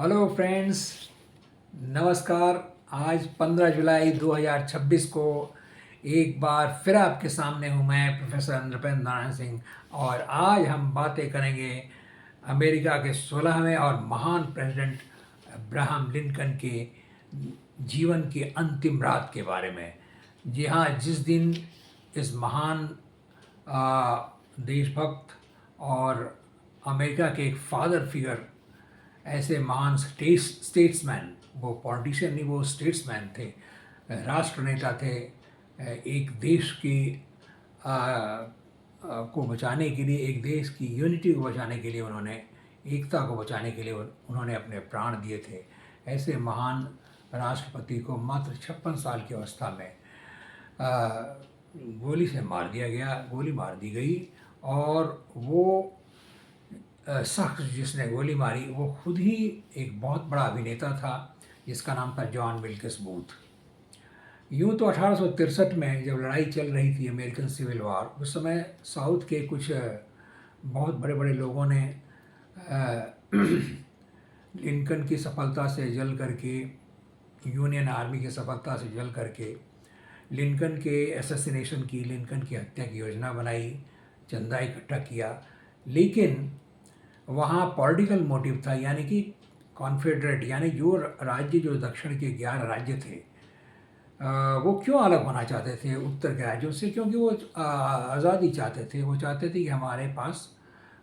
Hello friends, नमस्कार। आज 15 जुलाई 2026 को एक बार फिर आपके सामने हूँ मैं, प्रोफेसर नृपेंद्र नारायण सिंह। और आज हम बातें करेंगे अमेरिका के 16वें और महान प्रेसिडेंट अब्राहम लिंकन के जीवन की अंतिम रात के बारे में। जी हाँ, जिस दिन इस महान देशभक्त और अमेरिका के एक फादर फिगर, ऐसे महान स्टेट्समैन, वो पॉलिटिशियन नहीं, वो स्टेट्समैन थे, राष्ट्र नेता थे। एक देश की को बचाने के लिए, एक देश की यूनिटी को बचाने के लिए उन्होंने, एकता को बचाने के लिए उन्होंने अपने प्राण दिए थे। ऐसे महान राष्ट्रपति को मात्र 56 साल की अवस्था में गोली से मार दिया गया, गोली मार दी गई। और वो शख्स जिसने गोली मारी वो खुद ही एक बहुत बड़ा अभिनेता था, जिसका नाम था जॉन विल्किस बूथ। यूँ तो 1863 में जब लड़ाई चल रही थी, अमेरिकन सिविल वार, उस समय साउथ के कुछ बहुत बड़े बड़े लोगों ने लिंकन की सफलता से जल करके, यूनियन आर्मी की सफलता से जल करके लिंकन के एसेसिनेशन की, लिंकन की हत्या की योजना बनाई, चंदा इकट्ठा किया। लेकिन वहाँ पॉलिटिकल मोटिव था, यानी कि कॉन्फेडरेट, यानी जो राज्य, जो दक्षिण के 11 राज्य थे, वो क्यों अलग होना चाहते थे उत्तर के राज्यों से? क्योंकि वो आज़ादी चाहते थे। वो चाहते थे कि हमारे पास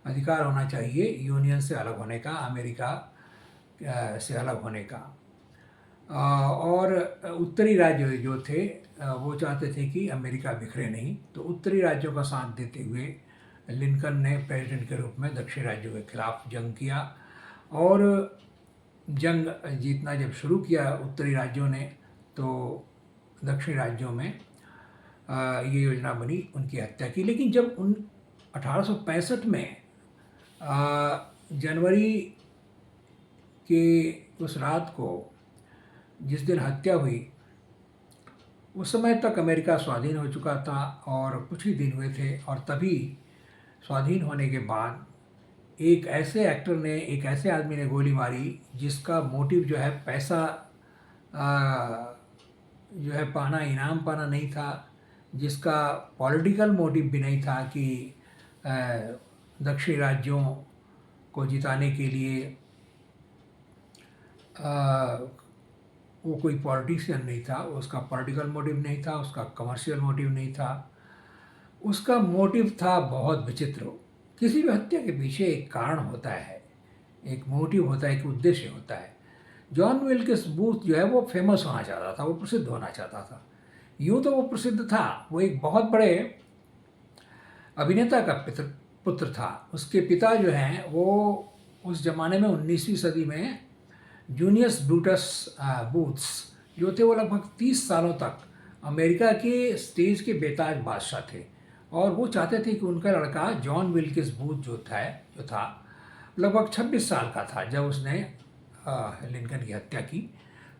अधिकार होना चाहिए यूनियन से अलग होने का, अमेरिका से अलग होने का। और उत्तरी राज्य जो थे वो चाहते थे कि अमेरिका बिखरे नहीं। तो उत्तरी राज्यों का साथ देते हुए लिंकन ने प्रेसिडेंट के रूप में दक्षिणी राज्यों के खिलाफ जंग किया। और जंग जीतना जब शुरू किया उत्तरी राज्यों ने, तो दक्षिणी राज्यों में ये योजना बनी, उनकी हत्या की। लेकिन जब 1865 में जनवरी के उस रात को, जिस दिन हत्या हुई, उस समय तक अमेरिका स्वाधीन हो चुका था और कुछ ही दिन हुए थे। और तभी स्वाधीन होने के बाद एक ऐसे एक्टर ने, एक ऐसे आदमी ने गोली मारी जिसका मोटिव जो है पैसा जो है पाना, इनाम पाना नहीं था, जिसका पॉलिटिकल मोटिव भी नहीं था कि दक्षिणी राज्यों को जिताने के लिए वो कोई पॉलिटिशियन नहीं था, उसका पॉलिटिकल मोटिव नहीं था, उसका कमर्शियल मोटिव नहीं था। उसका मोटिव था बहुत विचित्र। किसी भी हत्या के पीछे एक कारण होता है, एक मोटिव होता है, एक उद्देश्य होता है। जॉन विल्किस बूथ जो है वो फेमस होना चाहता था, वो प्रसिद्ध होना चाहता था। यूँ तो वो प्रसिद्ध था, वो एक बहुत बड़े अभिनेता का पुत्र था। उसके पिता जो हैं वो उस ज़माने में 19वीं सदी में जूनियस ब्रूटस बूथ्स जो थे, वो लगभग 30 सालों तक अमेरिका के स्टेज के बेताज बादशाह थे। और वो चाहते थे कि उनका लड़का जॉन विल्किस बूथ जो था लगभग 26 साल का था जब उसने लिंकन की हत्या की।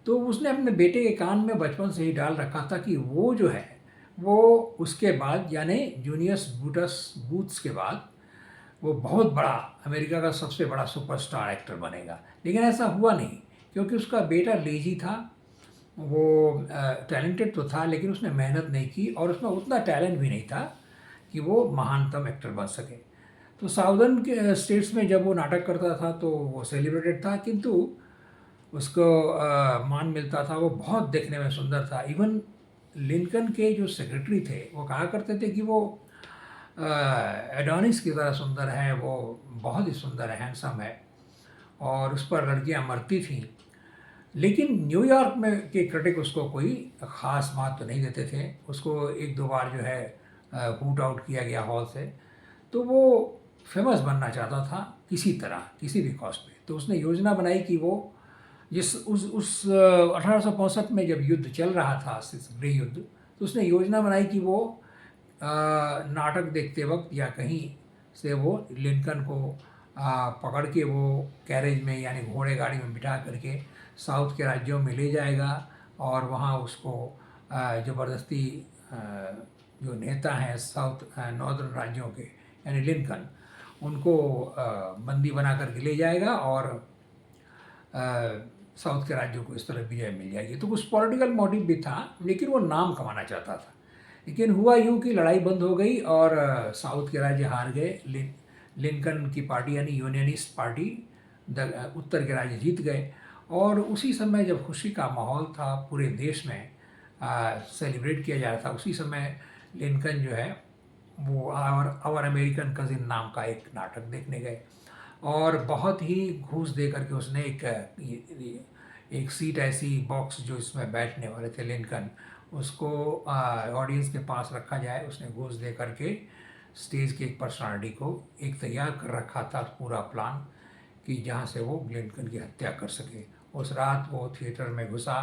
तो उसने अपने बेटे के कान में बचपन से ही डाल रखा था कि वो जो है वो उसके बाद, यानी जूनियस बूथ्स के बाद, वो बहुत बड़ा, अमेरिका का सबसे बड़ा सुपरस्टार एक्टर बनेगा। लेकिन ऐसा हुआ नहीं, क्योंकि उसका बेटा लेजी था। वो टैलेंटेड तो था, लेकिन उसने मेहनत नहीं की और उसमें उतना टैलेंट भी नहीं था कि वो महानतम एक्टर बन सके। तो साउदर्न के स्टेट्स में जब वो नाटक करता था तो वो सेलिब्रेटेड था, किंतु उसको मान मिलता था। वो बहुत देखने में सुंदर था। इवन लिंकन के जो सेक्रेटरी थे वो कहा करते थे कि वो एडोनिस की तरह सुंदर है, वो बहुत ही सुंदर है, हैंडसम है, और उस पर लड़कियां मरती थीं। लेकिन न्यूयॉर्क में के क्रिटिक उसको कोई ख़ास बात तो नहीं देते थे। उसको एक दो बार जो है हूट आउट किया गया हॉल से। तो वो फेमस बनना चाहता था किसी तरह, किसी भी कॉस्ट पे। तो उसने योजना बनाई कि वो जिस उस 1865 में जब युद्ध चल रहा था, गृह युद्ध, तो उसने योजना बनाई कि वो नाटक देखते वक्त या कहीं से वो लिंकन को पकड़ के वो कैरेज में, यानी घोड़े गाड़ी में बिठा करके साउथ के राज्यों में ले जाएगा। और वहाँ उसको ज़बरदस्ती जो नेता हैं साउथ नॉर्दर्न राज्यों के, यानी लिंकन, उनको बंदी बना करके ले जाएगा और साउथ के राज्यों को इस तरह विजय मिल जाएगी। तो कुछ पॉलिटिकल मोटिव भी था, लेकिन वो नाम कमाना चाहता था। लेकिन हुआ यूँ कि लड़ाई बंद हो गई और साउथ के राज्य हार गए। लिंकन की पार्टी यानी यूनियनिस्ट पार्टी उत्तर के राज्य जीत गए। और उसी समय जब खुशी का माहौल था पूरे देश में, सेलिब्रेट किया जा रहा था, उसी समय लिंकन जो है वो आवर अमेरिकन कज़िन नाम का एक नाटक देखने गए। और बहुत ही घूस दे करके उसने एक सीट ऐसी बॉक्स जो इसमें बैठने वाले थे लिंकन, उसको ऑडियंस के पास रखा जाए। उसने घूस दे करके स्टेज के एक पर्सनालिटी को एक तैयार कर रखा था पूरा प्लान कि जहाँ से वो लिंकन की हत्या कर सके। उस रात वो थिएटर में घुसा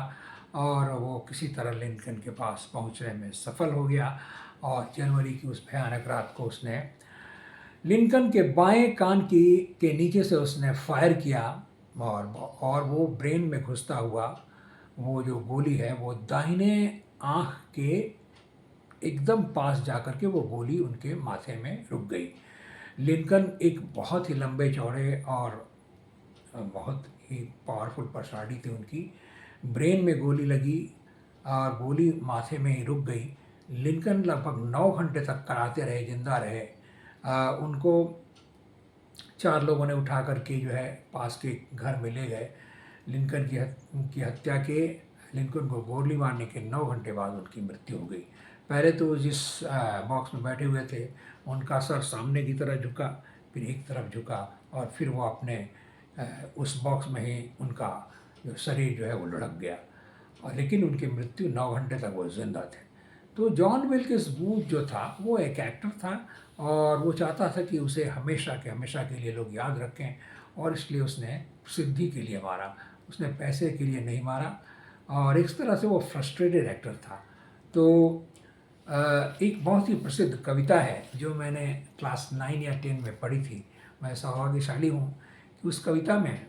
और वो किसी तरह लिंकन के पास पहुँचने में सफल हो गया। और जनवरी की उस भयानक रात को उसने लिंकन के बाएं कान के नीचे से उसने फायर किया और वो ब्रेन में घुसता हुआ वो जो गोली है वो दाहिने आँख के एकदम पास जाकर के वो गोली उनके माथे में रुक गई। लिंकन एक बहुत ही लंबे चौड़े और बहुत ही पावरफुल पर्सनालिटी थी उनकी। ब्रेन में गोली लगी और गोली माथे में ही रुक गई। लिंकन लगभग 9 घंटे तक कराते रहे, जिंदा रहे। उनको 4 लोगों ने उठा करके जो है पास के घर में ले गए। लिंकन की हत्या के लिंकन को गोली मारने के 9 घंटे बाद उनकी मृत्यु हो गई। पहले तो जिस बॉक्स में बैठे हुए थे उनका सर सामने की तरफ झुका, फिर एक तरफ झुका और फिर वो अपने उस बॉक्स में ही उनका जो शरीर जो है वो लुढ़क गया। और लेकिन उनकी मृत्यु 9 घंटे तक वो जिंदा थे। तो जॉन विल्किस बूथ जो था वो एक एक्टर था और वो चाहता था कि उसे हमेशा के लिए लोग याद रखें, और इसलिए उसने प्रसिद्धि के लिए मारा, उसने पैसे के लिए नहीं मारा। और इस तरह से वो फ्रस्ट्रेटेड एक्टर था। तो एक बहुत ही प्रसिद्ध कविता है जो मैंने क्लास 9 या 10 में पढ़ी थी। मैं सौभाग्यशाली हूँ कि उस कविता में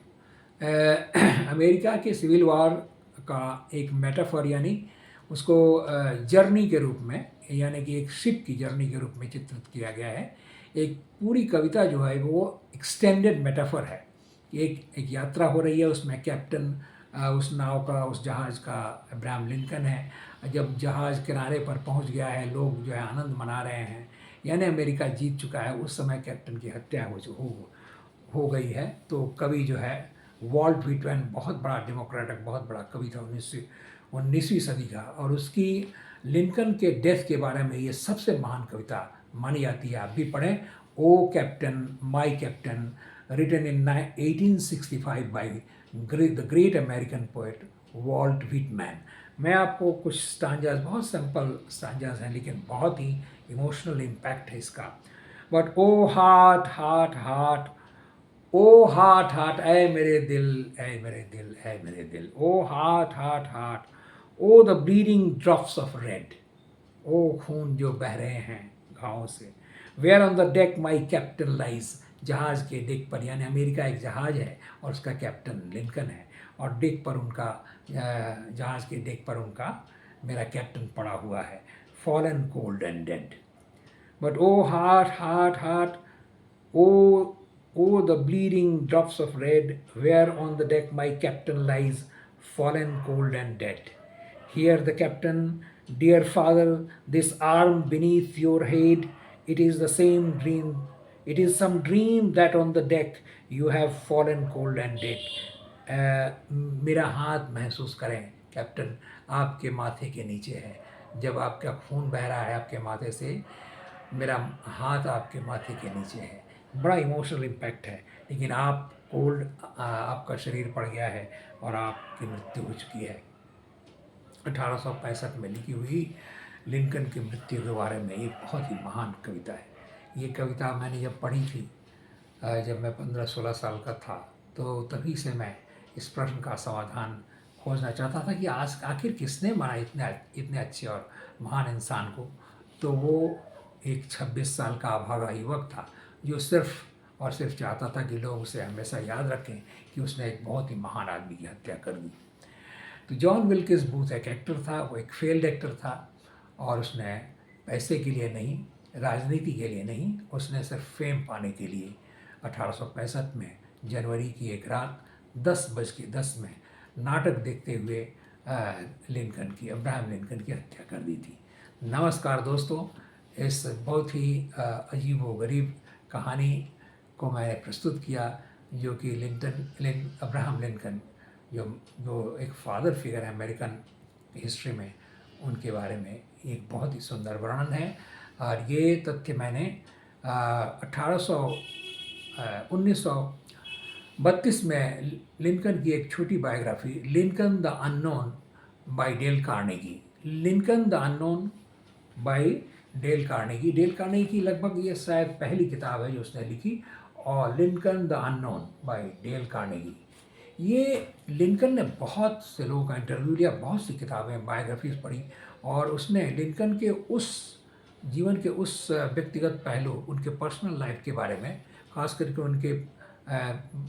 अमेरिका के सिविल वॉर का एक मेटाफर यानी उसको जर्नी के रूप में, यानी कि एक शिप की जर्नी के रूप में चित्रित किया गया है। एक पूरी कविता जो है वो एक्सटेंडेड मेटाफर है। एक यात्रा हो रही है, उसमें कैप्टन उस नाव का, उस जहाज़ का अब्राहम लिंकन है। जब जहाज़ किनारे पर पहुंच गया है, लोग जो है आनंद मना रहे हैं, यानी अमेरिका जीत चुका है। उस समय कैप्टन की हत्या हो गई है। तो कवि जो है वॉल्ट व्हिटमैन, बहुत बड़ा डेमोक्रेटिक, बहुत बड़ा कवि था 19वीं सदी का, और उसकी लिंकन के डेथ के बारे में ये सबसे महान कविता मानी जाती है। आप भी पढ़ें, ओ captain my captain, written in 1865 by the great American poet vault Whitman. मैं आपको कुछ स्टांजास, बहुत सिंपल स्टांजास हैं लेकिन बहुत ही इमोशनल इम्पैक्ट है इसका। But O heart heart heart, O heart heart, ऐ मेरे दिल, ऐ मेरे दिल, ऐ मेरे दिल, ओ heart heart heart, O the bleeding drops of red, ओ खून जो बह रहे हैं घावों से। Where on the deck my captain lies, जहाज़ के डेक पर, यानी अमेरिका एक जहाज़ है और उसका कैप्टन लिंकन है, और डेक पर उनका, जहाज़ के डेक पर उनका मेरा कैप्टन पड़ा हुआ है, fallen cold and dead. But O heart heart heart, oh, the bleeding drops of red, where on the deck my captain lies, fallen cold and dead. Hear the captain, dear father, this arm beneath your head, it is the same dream, it is some dream that on the deck you have fallen cold and dead. मेरा हाथ महसूस करें captain, आपके माथे के नीचे है। जब आपका खून बह रहा है आपके माथे से, मेरा हाथ आपके माथे के नीचे है। बड़ा इमोशनल इम्पैक्ट है। लेकिन आप कोल्ड, आपका शरीर पड़ गया है और आपकी मृत्यु हो चुकी है। 1865 में लिखी हुई लिंकन की मृत्यु के बारे में एक बहुत ही महान कविता है। ये कविता मैंने जब पढ़ी थी, जब मैं 15-16 साल का था, तो तभी से मैं इस प्रश्न का समाधान खोजना चाहता था कि आज आखिर किसने मारा इतने अच्छे और महान इंसान को। तो वो एक 26 साल का अभागा युवक था जो सिर्फ और सिर्फ चाहता था कि लोग उसे हमेशा याद रखें कि उसने एक बहुत ही महान आदमी की हत्या कर दी। तो जॉन विल्किस बूथ एक एक्टर था, वो एक फेल्ड एक्टर था, और उसने पैसे के लिए नहीं, राजनीति के लिए नहीं, उसने सिर्फ फेम पाने के लिए 1865 में जनवरी की एक रात 10:10 में नाटक देखते हुए अब्राहम लिंकन की हत्या कर दी थी। नमस्कार दोस्तों, इस बहुत ही अजीब व गरीब कहानी को मैंने प्रस्तुत किया, जो कि अब्राहम लिंकन जो जो एक फादर फिगर है अमेरिकन हिस्ट्री में, उनके बारे में एक बहुत ही सुंदर वर्णन है। और ये तथ्य मैंने 1932 में लिंकन की एक छोटी biography, Lincoln the unknown bye Dale Carnegie, Lincoln the unknown bye Dale Carnegie की लगभग ये शायद पहली किताब है जो उसने लिखी, और Lincoln the unknown bye Dale Carnegie. ये लिंकन ने बहुत से लोगों का इंटरव्यू लिया, बहुत सी किताबें बायोग्राफीज पढ़ी, और उसने लिंकन के उस जीवन के उस व्यक्तिगत पहलू, उनके पर्सनल लाइफ के बारे में, ख़ास करके उनके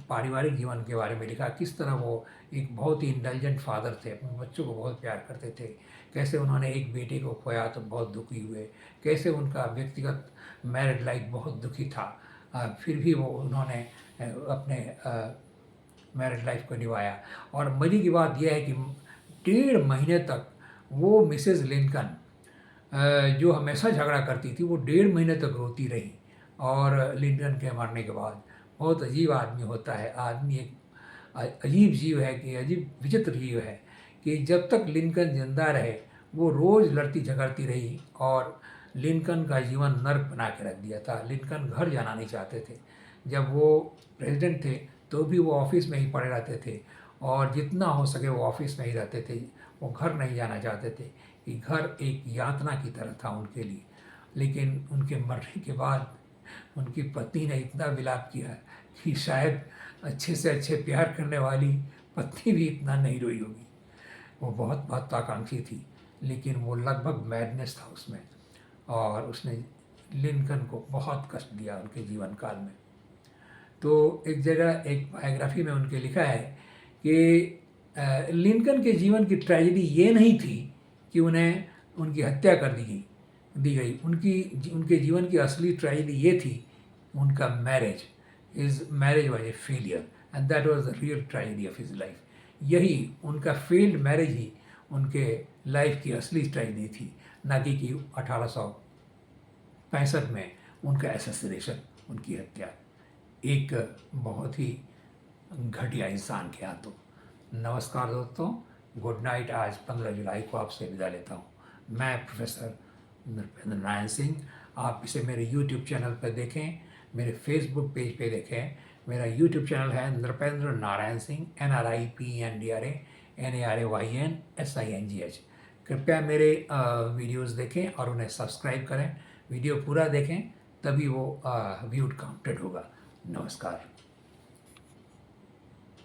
पारिवारिक जीवन के बारे में लिखा। किस तरह वो एक बहुत ही इंटेलिजेंट फादर थे, अपने बच्चों को बहुत प्यार करते थे, कैसे उन्होंने एक बेटे को खोया तो बहुत दुखी हुए, कैसे उनका व्यक्तिगत मैरिड लाइफ बहुत दुखी था, फिर भी वो उन्होंने अपने मैरिड लाइफ को निभाया। और मज़े की बात यह है कि 1.5 महीने तक वो मिसेज़ लिंकन, जो हमेशा झगड़ा करती थी, वो 1.5 महीने तक रोती रही। और लिंकन के मरने के बाद, बहुत अजीब आदमी होता है, आदमी एक अजीब जीव है, कि अजीब विचित्र जीव है, कि जब तक लिंकन जिंदा रहे वो रोज़ लड़ती झगड़ती रही, और लिंकन का जीवन नर्क बना के रख दिया था। लिंकन घर जाना नहीं चाहते थे। जब वो प्रेसिडेंट थे तो भी वो ऑफिस में ही पड़े रहते थे, और जितना हो सके वो ऑफिस में ही रहते थे, वो घर नहीं जाना चाहते थे, कि घर एक यातना की तरह था उनके लिए। लेकिन उनके मरने के बाद उनकी पत्नी ने इतना विलाप किया कि शायद अच्छे से अच्छे प्यार करने वाली पत्नी भी इतना नहीं रोई होगी। वो बहुत महत्वाकांक्षी थी, लेकिन वो लगभग मैडनेस था उसमें, और उसने लिंकन को बहुत कष्ट दिया उनके जीवन काल में। तो एक जगह एक बायोग्राफी में उनके लिखा है कि लिंकन के जीवन की ट्रेजेडी ये नहीं थी कि उन्हें उनकी हत्या कर दी गई। उनके जीवन की असली ट्रेजेडी ये थी, उनका marriage was a failure, and that was the real tragedy of his life. यही उनका फेल्ड मैरिज ही उनके लाइफ की असली ट्रेजेडी थी, ना कि 1865 में उनका एसेसिनेशन, उनकी हत्या एक बहुत ही घटिया इंसान के हाथों। नमस्कार दोस्तों, गुड नाइट। आज 15 जुलाई को आपसे विदा लेता हूँ। मैं प्रोफेसर नृपेंद्र नारायण सिंह। आप इसे मेरे यूट्यूब चैनल पर देखें, मेरे फेसबुक पेज पे देखें। मेरा यूट्यूब चैनल है नृपेंद्र नारायण सिंह, NRIPENDRANARAYNSINGH। कृपया मेरे वीडियोस देखें और उन्हें सब्सक्राइब करें। वीडियो पूरा देखें, तभी वो व्यूड काउंटेड होगा। नमस्कार।